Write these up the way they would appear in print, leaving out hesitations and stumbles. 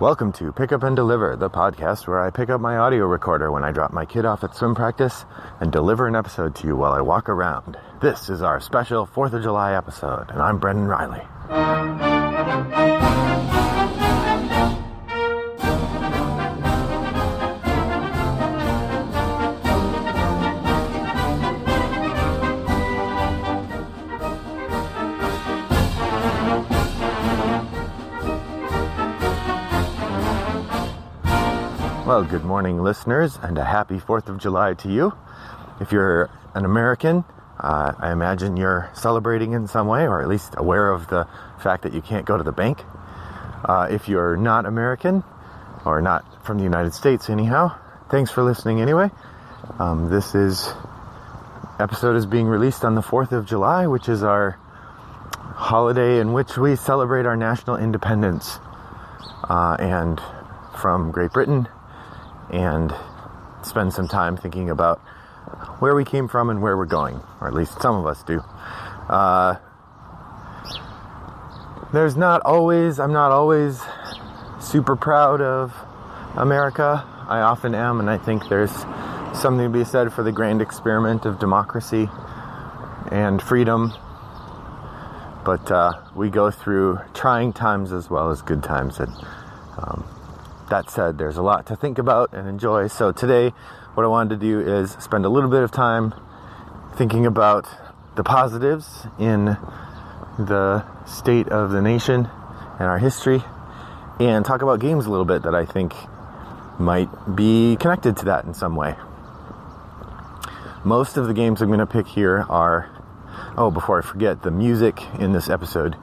Welcome to Pick Up and Deliver, the podcast where I pick up my audio recorder when I drop my kid off at swim practice and deliver an episode to you while I walk around. This is our special 4th of July episode, and I'm Brendan Riley. Well, good morning, listeners, and a happy 4th of July to you. If you're an American, I imagine you're celebrating in some way, or at least aware of the fact that you can't go to the bank. If you're not American, or not from the United States anyhow, thanks for listening anyway. This episode is being released on the 4th of July, which is our holiday in which we celebrate our national independence and from Great Britain, and spend some time thinking about where we came from and where we're going, or at least some of us do. I'm not always super proud of America. I often am, and I think there's something to be said for the grand experiment of democracy and freedom. But we go through trying times as well as good times, and that said, there's a lot to think about and enjoy. So today, what I wanted to do is spend a little bit of time thinking about the positives in the state of the nation and our history, and talk about games a little bit that I think might be connected to that in some way. Most of the games I'm going to pick here are... before I forget, the music in this episode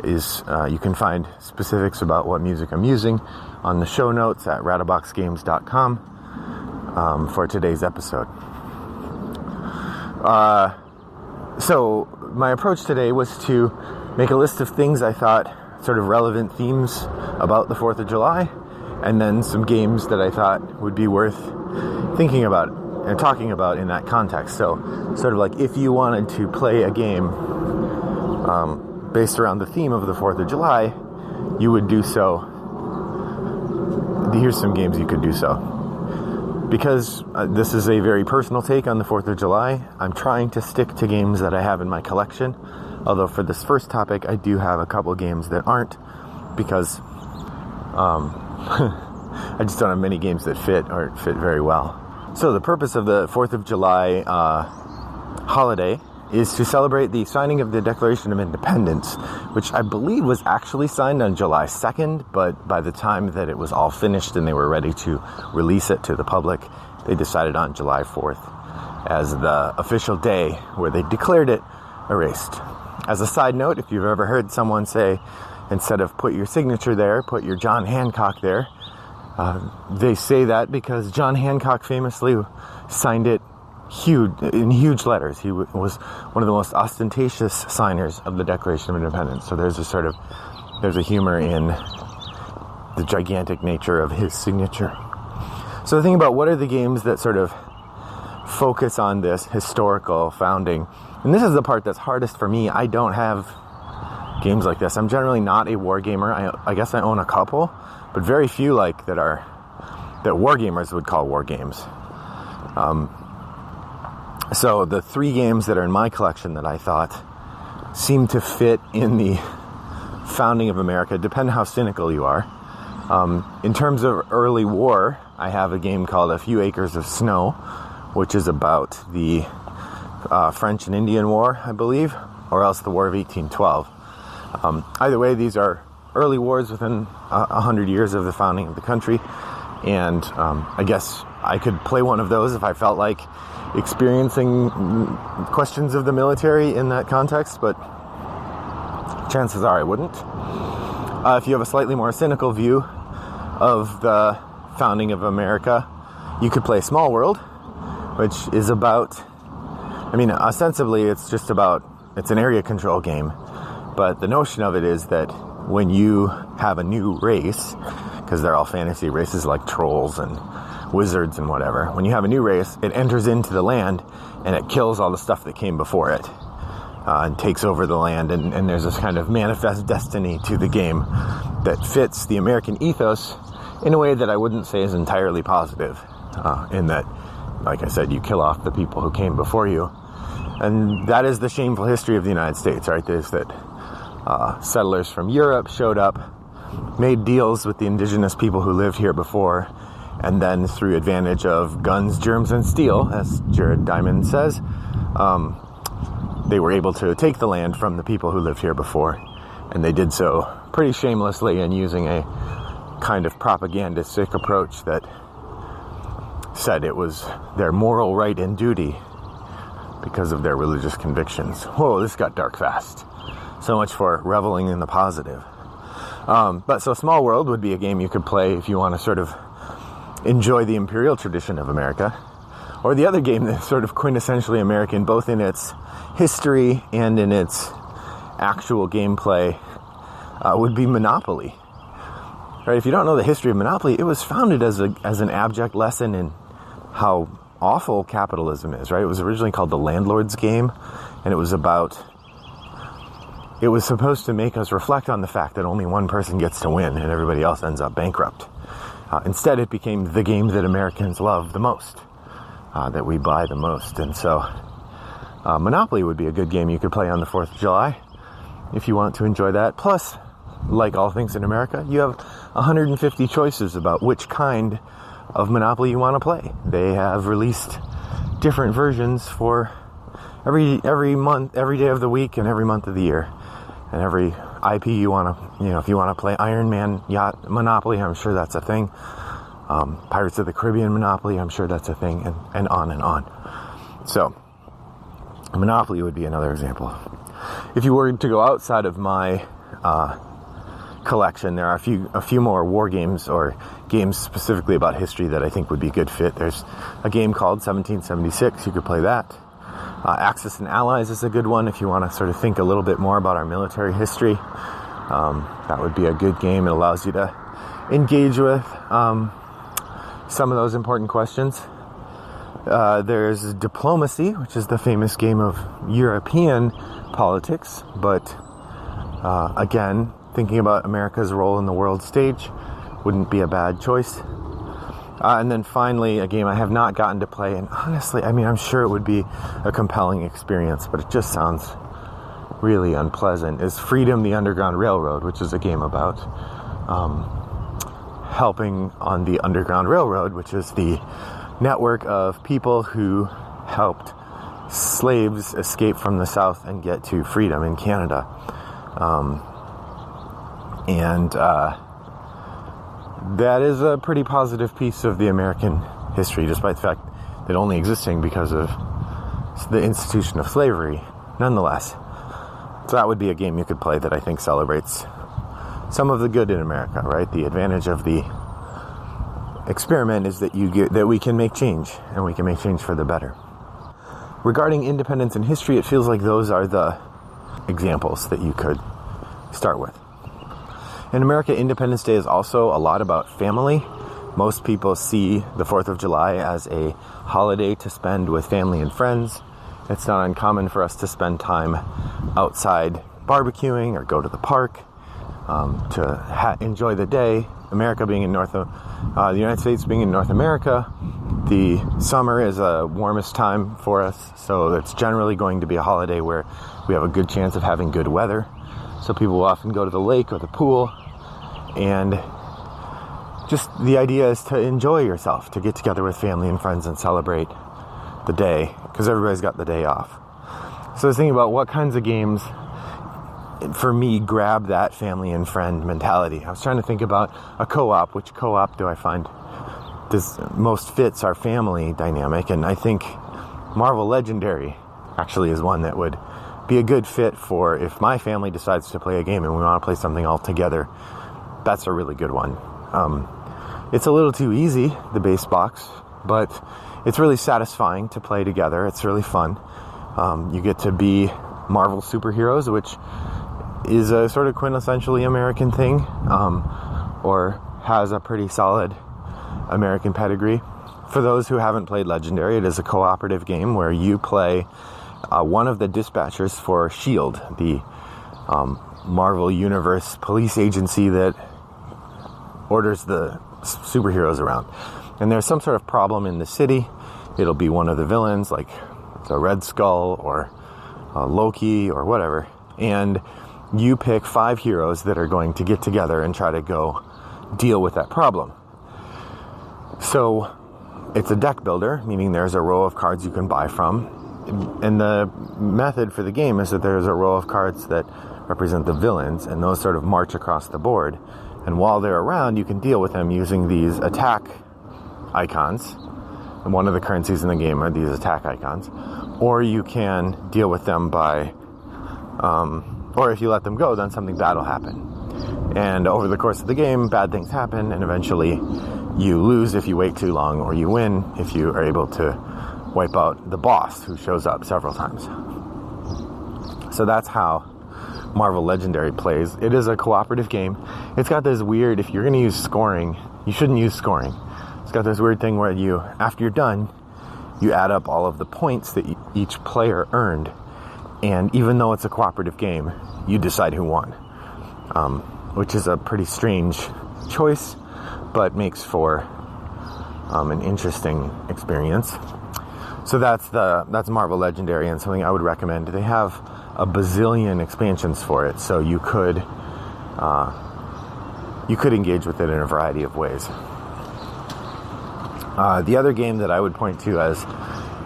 is, you can find specifics about what music I'm using on the show notes at rattleboxgames.com for today's episode. So my approach today was to make a list of things I thought sort of relevant themes about the 4th of July, and then some games that I thought would be worth thinking about and talking about in that context. So sort of like if you wanted to play a game based around the theme of the 4th of July, you would do so. Here's some games you could do so. Because this is a very personal take on the 4th of July, I'm trying to stick to games that I have in my collection. Although for this first topic, I do have a couple games that aren't, because I just don't have many games that fit very well. So the purpose of the 4th of July holiday is to celebrate the signing of the Declaration of Independence, which I believe was actually signed on July 2nd, but by the time that it was all finished and they were ready to release it to the public, they decided on July 4th as the official day where they declared it erased. As a side note, if you've ever heard someone say, instead of put your signature there, put your John Hancock there, they say that because John Hancock famously signed it in huge letters. He was one of the most ostentatious signers of the Declaration of Independence. So there's a humor in the gigantic nature of his signature. So the thing about what are the games that sort of focus on this historical founding, and this is the part that's hardest for me. I don't have games like this. I'm generally not a war gamer. I guess I own a couple, but very few that war gamers would call war games. So the three games that are in my collection that I thought seem to fit in the founding of America, depend how cynical you are. In terms of early war, I have a game called A Few Acres of Snow, which is about the French and Indian War, I believe, or else the War of 1812. Either way, these are early wars within 100 years of the founding of the country, and I guess I could play one of those if I felt like experiencing questions of the military in that context, but chances are I wouldn't. If you have a slightly more cynical view of the founding of America, you could play Small World, which is about, ostensibly it's an area control game, but the notion of it is that when you have a new race, because they're all fantasy races like trolls and wizards and whatever, when you have a new race, it enters into the land and it kills all the stuff that came before it and takes over the land, and there's this kind of manifest destiny to the game that fits the American ethos in a way that I wouldn't say is entirely positive, in that, like I said, you kill off the people who came before you. And that is the shameful history of the United States, right? Is that settlers from Europe showed up, made deals with the indigenous people who lived here before, and then through advantage of guns, germs, and steel, as Jared Diamond says, they were able to take the land from the people who lived here before. And they did so pretty shamelessly and using a kind of propagandistic approach that said it was their moral right and duty because of their religious convictions. Whoa, this got dark fast. So much for reveling in the positive. But so Small World would be a game you could play if you want to sort of enjoy the imperial tradition of America. Or the other game that's sort of quintessentially American, both in its history and in its actual gameplay, would be Monopoly. Right? If you don't know the history of Monopoly, it was founded as an abject lesson in how awful capitalism is, right? It was originally called the Landlord's Game, and it was supposed to make us reflect on the fact that only one person gets to win and everybody else ends up bankrupt. Instead, it became the game that Americans love the most, that we buy the most. And so Monopoly would be a good game you could play on the 4th of July if you want to enjoy that. Plus, like all things in America, you have 150 choices about which kind of Monopoly you want to play. They have released different versions for every month, every day of the week, and every month of the year. And every IP you want to, if you want to play Iron Man Yacht Monopoly, I'm sure that's a thing. Pirates of the Caribbean Monopoly, I'm sure that's a thing, and on and on. So, Monopoly would be another example. If you were to go outside of my collection, there are a few more war games or games specifically about history that I think would be a good fit. There's a game called 1776. You could play that. Axis and Allies is a good one if you want to sort of think a little bit more about our military history. That would be a good game. It allows you to engage with some of those important questions. There's Diplomacy, which is the famous game of European politics, but again, thinking about America's role in the world stage wouldn't be a bad choice. And then finally, a game I have not gotten to play, and honestly, I'm sure it would be a compelling experience, but it just sounds really unpleasant, is Freedom, the Underground Railroad, which is a game about helping on the Underground Railroad, which is the network of people who helped slaves escape from the South and get to freedom in Canada. That is a pretty positive piece of the American history, despite the fact that only existing because of the institution of slavery, nonetheless. So that would be a game you could play that I think celebrates some of the good in America, right? The advantage of the experiment is that we can make change, and we can make change for the better. Regarding independence and history, it feels like those are the examples that you could start with. In America, Independence Day is also a lot about family. Most people see the 4th of July as a holiday to spend with family and friends. It's not uncommon for us to spend time outside barbecuing or go to the park to enjoy the day. America being in the United States being in North America, the summer is the warmest time for us, so it's generally going to be a holiday where we have a good chance of having good weather. So people will often go to the lake or the pool, and just the idea is to enjoy yourself, to get together with family and friends and celebrate the day, because everybody's got the day off. So I was thinking about what kinds of games, for me, grab that family and friend mentality. I was trying to think about a co-op. Which co-op do I find most fits our family dynamic? And I think Marvel Legendary actually is one that would be a good fit for if my family decides to play a game and we want to play something all together. That's a really good one. It's a little too easy, the base box, but it's really satisfying to play together. It's really fun. You get to be Marvel superheroes, which is a sort of quintessentially American thing, or has a pretty solid American pedigree. For those who haven't played Legendary, it is a cooperative game where you play one of the dispatchers for S.H.I.E.L.D., the Marvel Universe police agency that orders the superheroes around. And there's some sort of problem in the city. It'll be one of the villains, like the Red Skull or Loki or whatever. And you pick 5 heroes that are going to get together and try to go deal with that problem. So it's a deck builder, meaning there's a row of cards you can buy from. And the method for the game is that there's a row of cards that represent the villains, and those sort of march across the board. And while they're around, you can deal with them using these attack icons. And one of the currencies in the game are these attack icons. Or you can deal with them by, or if you let them go, then something bad will happen. And over the course of the game, bad things happen, and eventually you lose if you wait too long, or you win if you are able to wipe out the boss, who shows up several times. So that's how Marvel Legendary plays. It is a cooperative game. It's got this weird, if you're going to use scoring, you shouldn't use scoring. It's got this weird thing where you, after you're done, you add up all of the points that each player earned. And even though it's a cooperative game, you decide who won. Which is a pretty strange choice, but makes for an interesting experience. So that's Marvel Legendary, and something I would recommend. They have a bazillion expansions for it, so you could engage with it in a variety of ways. The other game that I would point to as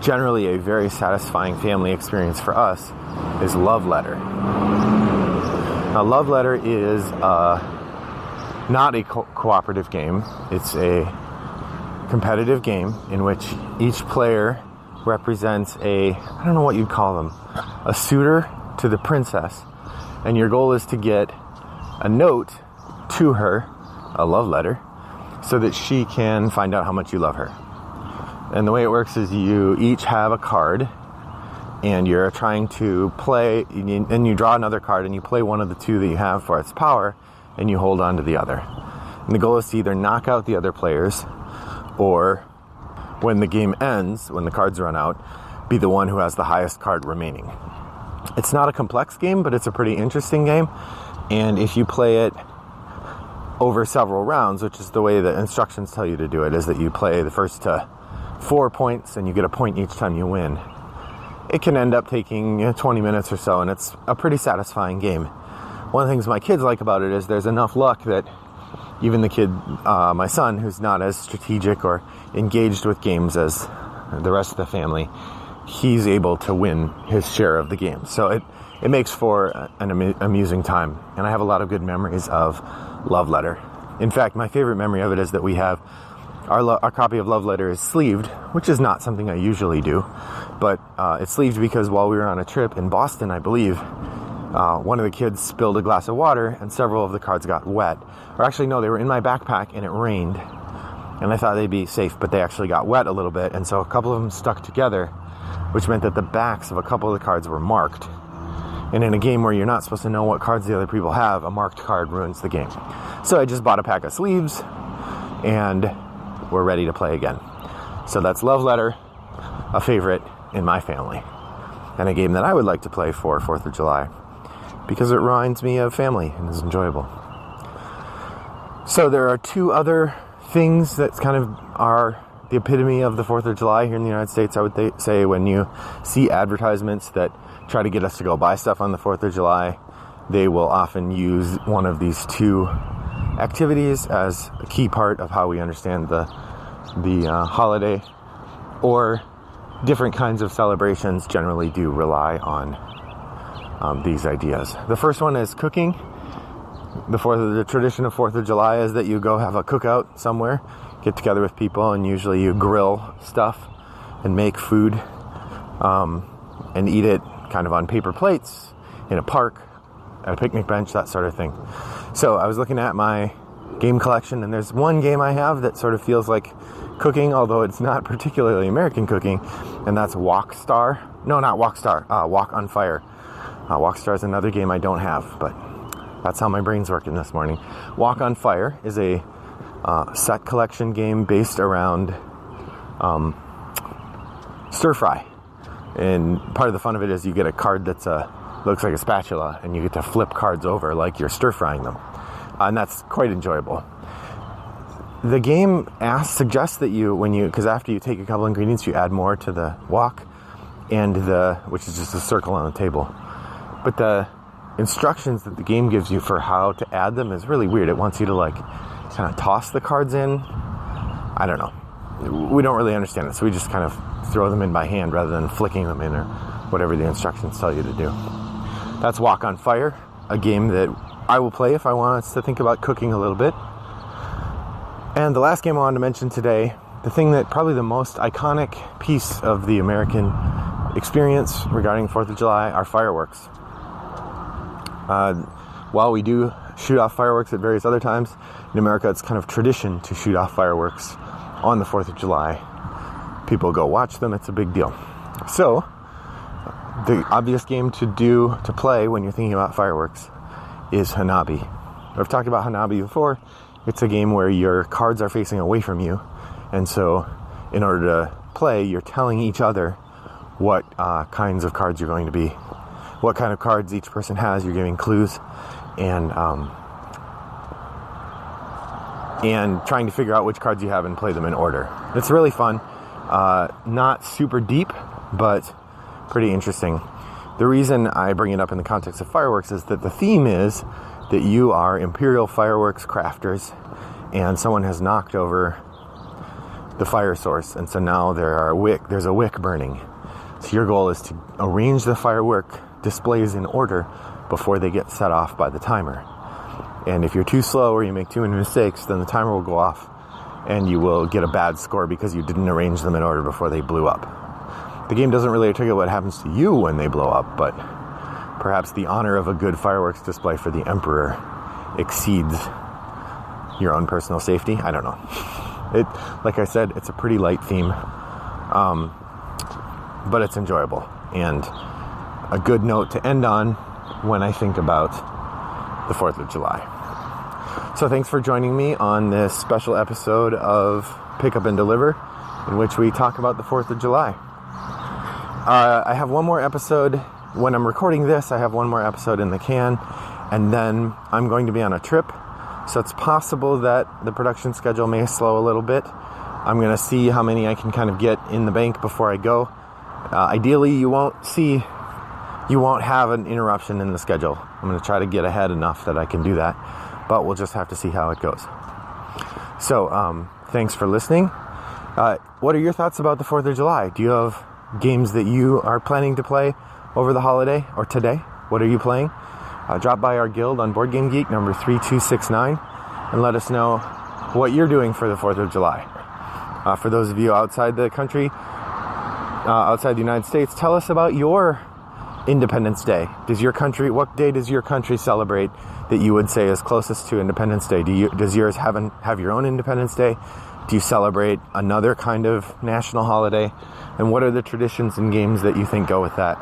generally a very satisfying family experience for us is Love Letter. Now, Love Letter is not a cooperative game. It's a competitive game in which each player represents I don't know what you'd call them, a suitor to the princess. And your goal is to get a note to her, a love letter, so that she can find out how much you love her. And the way it works is you each have a card, and you're trying to play, and you draw another card, and you play one of the 2 that you have for its power, and you hold on to the other. And the goal is to either knock out the other players, or when the game ends, when the cards run out, be the one who has the highest card remaining. It's not a complex game, but it's a pretty interesting game. And if you play it over several rounds, which is the way the instructions tell you to do it, is that you play the first to 4 points and you get a point each time you win. It can end up taking 20 minutes or so, and it's a pretty satisfying game. One of the things my kids like about it is there's enough luck that even the kid, my son, who's not as strategic or engaged with games as the rest of the family, he's able to win his share of the game. So it makes for an amusing time. And I have a lot of good memories of Love Letter. In fact, my favorite memory of it is that we have our copy of Love Letter is sleeved, which is not something I usually do. But it's sleeved because while we were on a trip in Boston, I believe, one of the kids spilled a glass of water and several of the cards got wet. Or actually, no, they were in my backpack and it rained. And I thought they'd be safe, but they actually got wet a little bit. And so a couple of them stuck together, which meant that the backs of a couple of the cards were marked. And in a game where you're not supposed to know what cards the other people have, a marked card ruins the game. So I just bought a pack of sleeves, and we're ready to play again. So that's Love Letter, a favorite in my family, and a game that I would like to play for 4th of July, because it reminds me of family and is enjoyable. So there are 2 other things that kind of are the epitome of the 4th of July here in the United States, I would say. When you see advertisements that try to get us to go buy stuff on the 4th of July, they will often use one of these 2 activities as a key part of how we understand the holiday, or different kinds of celebrations generally do rely on these ideas. The first one is cooking. The tradition of 4th of July is that you go have a cookout somewhere, get together with people, and usually you grill stuff and make food and eat it kind of on paper plates, in a park, at a picnic bench, that sort of thing. So I was looking at my game collection, and there's one game I have that sort of feels like cooking, although it's not particularly American cooking, and that's Walk Star. No, not Walk Star, Walk on Fire. Walk Star is another game I don't have, but that's how my brain's working this morning. Walk on Fire is a set collection game based around stir fry. And part of the fun of it is you get a card that's a looks like a spatula, and you get to flip cards over like you're stir-frying them. And that's quite enjoyable. The game suggests that because after you take a couple ingredients, you add more to the wok, which is just a circle on the table. But the instructions that the game gives you for how to add them is really weird. It wants you to like kind of toss the cards in. I don't know. We don't really understand it, so we just kind of throw them in by hand rather than flicking them in or whatever the instructions tell you to do. That's Wok on Fire, a game that I will play if I want us to think about cooking a little bit. And the last game I wanted to mention today, the thing that probably the most iconic piece of the American experience regarding 4th of July are fireworks. While we do shoot off fireworks at various other times, in America it's kind of tradition to shoot off fireworks on the 4th of July. People go watch them, it's a big deal. So, the obvious game to play when you're thinking about fireworks is Hanabi. I've talked about Hanabi before. It's a game where your cards are facing away from you, and so in order to play, you're telling each other what kinds of cards you're going to be, what kind of cards each person has. You're giving clues, and trying to figure out which cards you have and play them in order. It's really fun. Not super deep, but pretty interesting. The reason I bring it up in the context of fireworks is that the theme is that you are Imperial fireworks crafters, and someone has knocked over the fire source, and so now there's a wick burning. So your goal is to arrange the firework displays in order before they get set off by the timer. And if you're too slow or you make too many mistakes, then the timer will go off and you will get a bad score because you didn't arrange them in order before they blew up. The game doesn't really articulate what happens to you when they blow up, but perhaps the honor of a good fireworks display for the Emperor exceeds your own personal safety. I don't know. Like I said, it's a pretty light theme, but it's enjoyable and a good note to end on when I think about the 4th of July. So thanks for joining me on this special episode of Pick Up and Deliver, in which we talk about the 4th of July. I have one more episode. When I'm recording this, I have one more episode in the can, and then I'm going to be on a trip, so it's possible that the production schedule may slow a little bit. I'm going to see how many I can kind of get in the bank before I go. Ideally, you won't have an interruption in the schedule. I'm going to try to get ahead enough that I can do that, but we'll just have to see how it goes. So, thanks for listening. What are your thoughts about the 4th of July? Do you have games that you are planning to play over the holiday or today? What are you playing? Drop by our guild on BoardGame Geek number 3269 and let us know what you're doing for the 4th of July. For those of you outside the country, outside the United States, tell us about your Independence Day. What day does your country celebrate that you would say is closest to Independence Day? Does yours have your own Independence Day? Do you celebrate another kind of national holiday? And what are the traditions and games that you think go with that?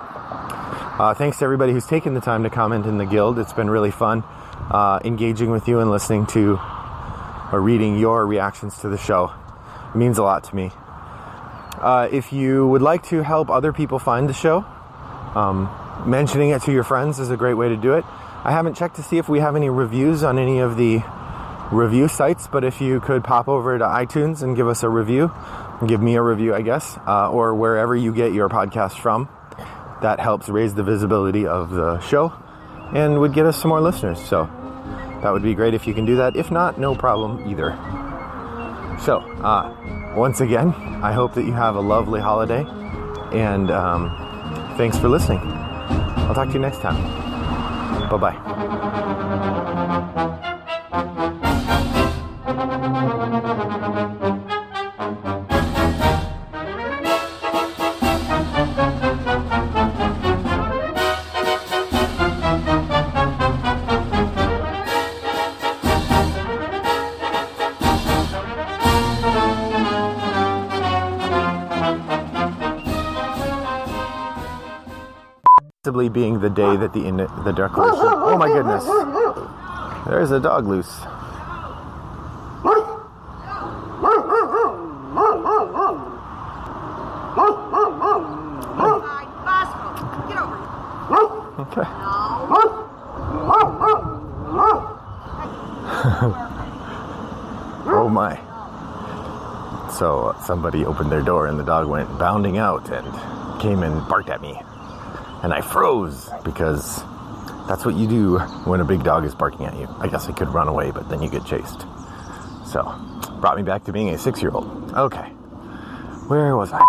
Thanks to everybody who's taken the time to comment in the guild. It's been really fun engaging with you and listening to or reading your reactions to the show. It means a lot to me. If you would like to help other people find the show, mentioning it to your friends is a great way to do it. I haven't checked to see if we have any reviews on any of the review sites, but if you could pop over to iTunes and give us a review, give me a review, I guess, or wherever you get your podcast from, that helps raise the visibility of the show and would get us some more listeners. So that would be great if you can do that. If not, no problem either. So once again, I hope that you have a lovely holiday, and thanks for listening. I'll talk to you next time. Bye-bye. Possibly being the day that the declaration... Oh my goodness. There's a dog loose. Okay. Oh my. So somebody opened their door and the dog went bounding out and came and barked at me. And I froze because that's what you do when a big dog is barking at you. I guess I could run away, but then you get chased. So, brought me back to being a 6-year-old. Okay. Where was I?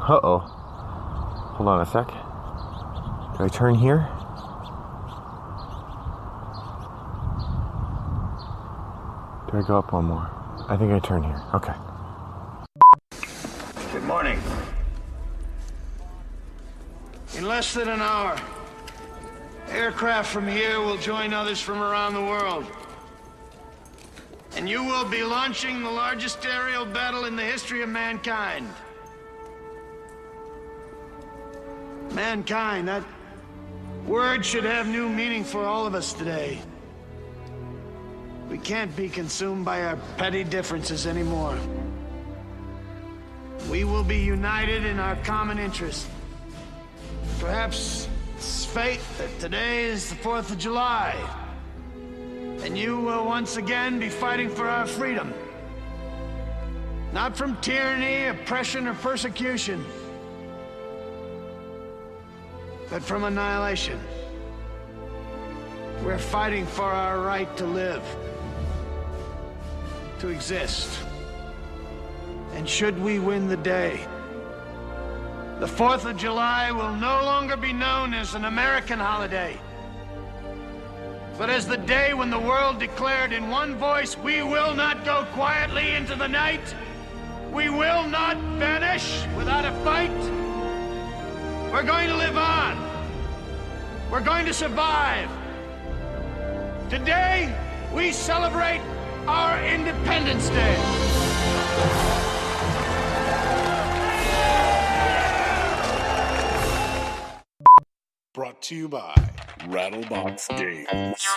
Uh-oh. Hold on a sec. Do I turn here? Do I go up one more? I think I turn here. Okay. Good morning. In less than an hour, aircraft from here will join others from around the world. And you will be launching the largest aerial battle in the history of mankind. Mankind, that word should have new meaning for all of us today. We can't be consumed by our petty differences anymore. We will be united in our common interest. Perhaps it's fate that today is the 4th of July, and you will once again be fighting for our freedom. Not from tyranny, oppression, or persecution, but from annihilation. We're fighting for our right to live, to exist. And should we win the day, the 4th of July will no longer be known as an American holiday, but as the day when the world declared in one voice, we will not go quietly into the night. We will not vanish without a fight. We're going to live on. We're going to survive. Today, we celebrate our Independence Day. Brought to you by Rattlebox Games.